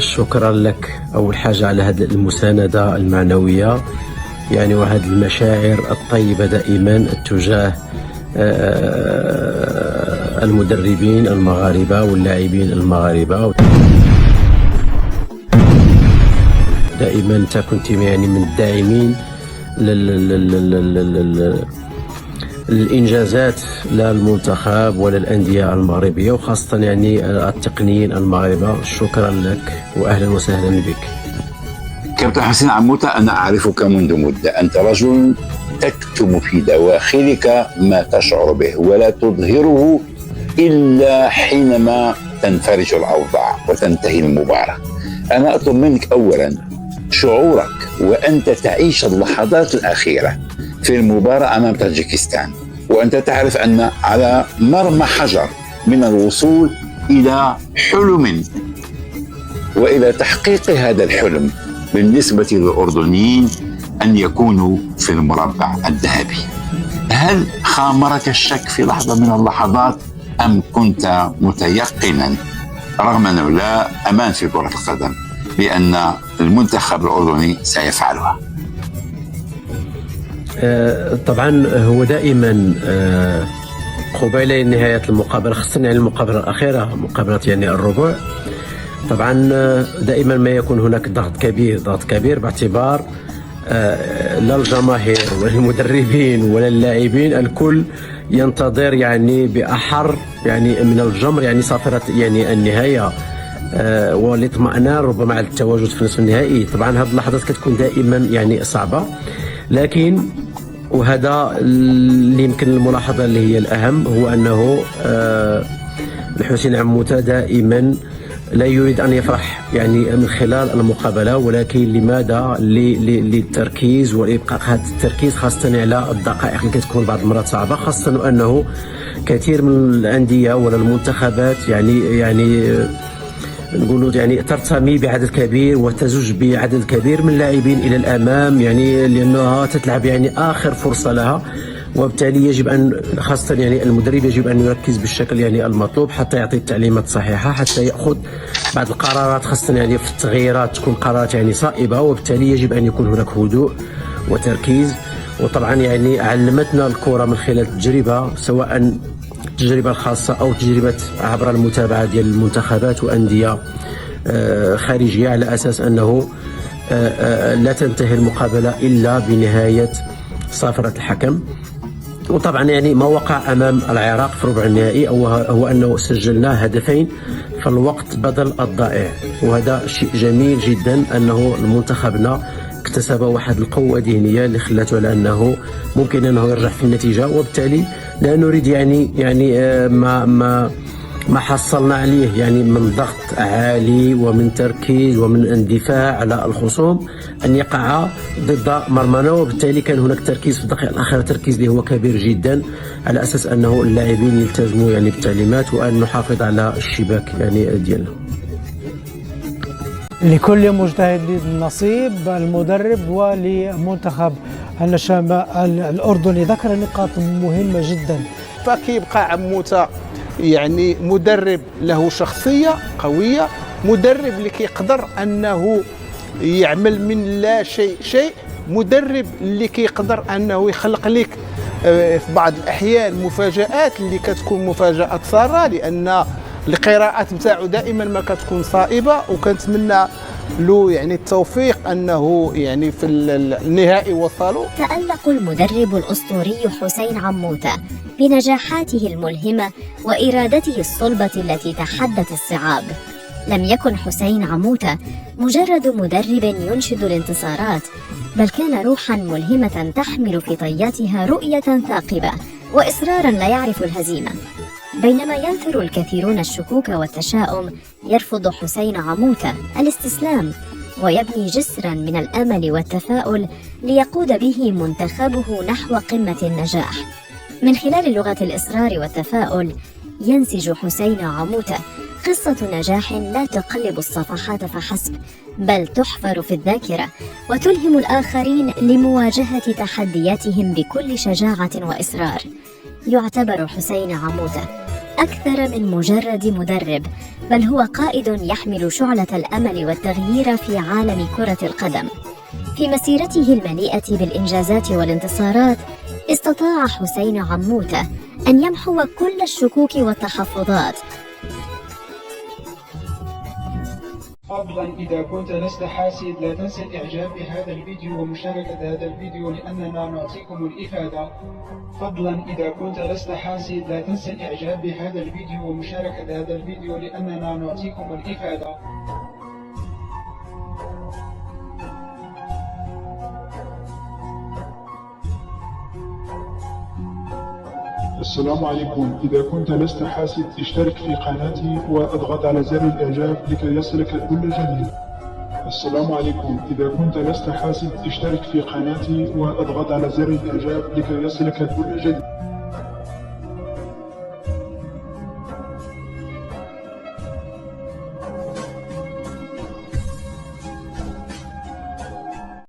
شكرا لك أول حاجة على هذه المساندة المعنوية يعني وهذه المشاعر الطيبة دائما تجاه المدربين المغاربة واللاعبين المغاربة. دائما أنت كنت يعني من الداعمين الإنجازات لا المنتخب ولا الأندية المغربية وخاصة يعني التقنيين المغاربة. شكرا لك وأهلا وسهلا بك. كابتن حسين عموتة، أنا أعرفك منذ مدة، أنت رجل تكتم في دواخلك ما تشعر به ولا تظهره إلا حينما تنفرج الأوضاع وتنتهي المباراة. أنا أطلب منك أولا شعورك وأنت تعيش اللحظات الأخيرة في المباراة أمام طاجيكستان وأنت تعرف أن على مرمى حجر من الوصول إلى حلم وإلى تحقيق هذا الحلم بالنسبة للأردنيين أن يكونوا في المربع الذهبي. هل خامرك الشك في لحظة من اللحظات أم كنت متيقنا رغم أنه لا أمان في كرة القدم بأن المنتخب الأردني سيفعلها؟ طبعا هو دائما قبيل نهاية المقابلة خاصة يعني المقابلة الأخيرة مقابلة يعني الربع طبعا دائما ما يكون هناك ضغط كبير باعتبار لا الجماهير ولا المدربين ولا اللاعبين الكل ينتظر يعني بأحر يعني من الجمر يعني صافرة يعني النهاية والاطمئنان ربما على التواجد في النصف النهائي. طبعا هذه اللحظات كتكون دائما يعني صعبة، لكن وهذا اللي يمكن الملاحظة اللي هي الأهم هو أنه الحسين عموتة دائما لا يريد أن يفرح يعني من خلال المقابلة، ولكن لماذا للتركيز وإبقاء هذا التركيز خاصة على الدقائق اللي كتكون بعض المرات صعبة، خاصة أنه كثير من الأندية ولا المنتخبات يعني نقولوا يعني ترتمي بعدد كبير وتزج بعدد كبير من اللاعبين الى الامام يعني لانها تتلعب يعني اخر فرصه لها، وبالتالي يجب ان خاصه يعني المدرب يجب ان يركز بالشكل يعني المطلوب حتى يعطي التعليمات الصحيحه حتى ياخذ بعض القرارات خاصه يعني في التغييرات تكون قرارات يعني صائبه، وبالتالي يجب ان يكون هناك هدوء وتركيز. وطبعا يعني علمتنا الكره من خلال التجربه سواء التجربة الخاصة أو تجربة عبر المتابعة ديال المنتخبات وأندية خارجية على أساس أنه لا تنتهي المقابلة إلا بنهاية صافرة الحكم. وطبعا يعني ما وقع أمام العراق في ربع النهائي هو أنه سجلنا هدفين في الوقت بدل الضائع، وهذا شيء جميل جدا أنه المنتخبنا اكتسب واحد القوة ذهنية اللي خلته على أنه ممكن أنه يرجع في النتيجة، وبالتالي لا نريد يعني ما حصلنا عليه يعني من ضغط عالي ومن تركيز ومن اندفاع على الخصوم أن يقع ضد مرمانا، وبالتالي كان هناك تركيز في الدقائق الأخيرة، تركيز اللي هو كبير جدا على أساس أنه اللاعبين يلتزموا يعني بالتعليمات وأن نحافظ على الشباك يعني ديالنا. لكل مجتهد نصيب، المدرب ولمنتخب الشام الأردني ذكر نقاط مهمة جدا. فكيبقى عموتة يعني مدرب له شخصية قوية، مدرب اللي كيقدر أنه يعمل من لا شيء، مدرب اللي كيقدر أنه يخلق لك في بعض الأحيان مفاجآت اللي كتكون مفاجآت سارة، لأن القراءات نتاعو دائما ما كتكون صائبة، وكنتمنى له يعني التوفيق أنه يعني في النهائي وصلوا. تألق المدرب الأسطوري حسين عموتة بنجاحاته الملهمة وإرادته الصلبة التي تحدت الصعاب. لم يكن حسين عموتة مجرد مدرب ينشد الانتصارات، بل كان روحا ملهمة تحمل في طياتها رؤية ثاقبة وإصرارا لا يعرف الهزيمة. بينما ينثر الكثيرون الشكوك والتشاؤم، يرفض حسين عموتة الاستسلام ويبني جسرا من الأمل والتفاؤل ليقود به منتخبه نحو قمة النجاح. من خلال لغة الإصرار والتفاؤل ينسج حسين عموتة قصة نجاح لا تقلب الصفحات فحسب، بل تحفر في الذاكرة وتلهم الآخرين لمواجهة تحدياتهم بكل شجاعة وإصرار. يعتبر حسين عموتة أكثر من مجرد مدرب، بل هو قائد يحمل شعلة الأمل والتغيير في عالم كرة القدم. في مسيرته المليئة بالإنجازات والانتصارات، استطاع حسين عموتة أن يمحو كل الشكوك والتحفظات. فضلا إذا كنت لست حاسد لا تنسى الإعجاب بهذا الفيديو ومشاركة هذا الفيديو لأننا نعطيكم الإفادة. فضلا إذا كنت لست حاسد لا تنسى الإعجاب بهذا الفيديو ومشاركة هذا الفيديو لأننا نعطيكم الإفادة. السلام عليكم. إذا كنت لست حاسد اشترك في قناتي واضغط على زر الإعجاب لكي يصلك كل جديد. السلام عليكم. إذا كنت لست حاسد اشترك في قناتي واضغط على زر الإعجاب لكي يصلك كل جديد.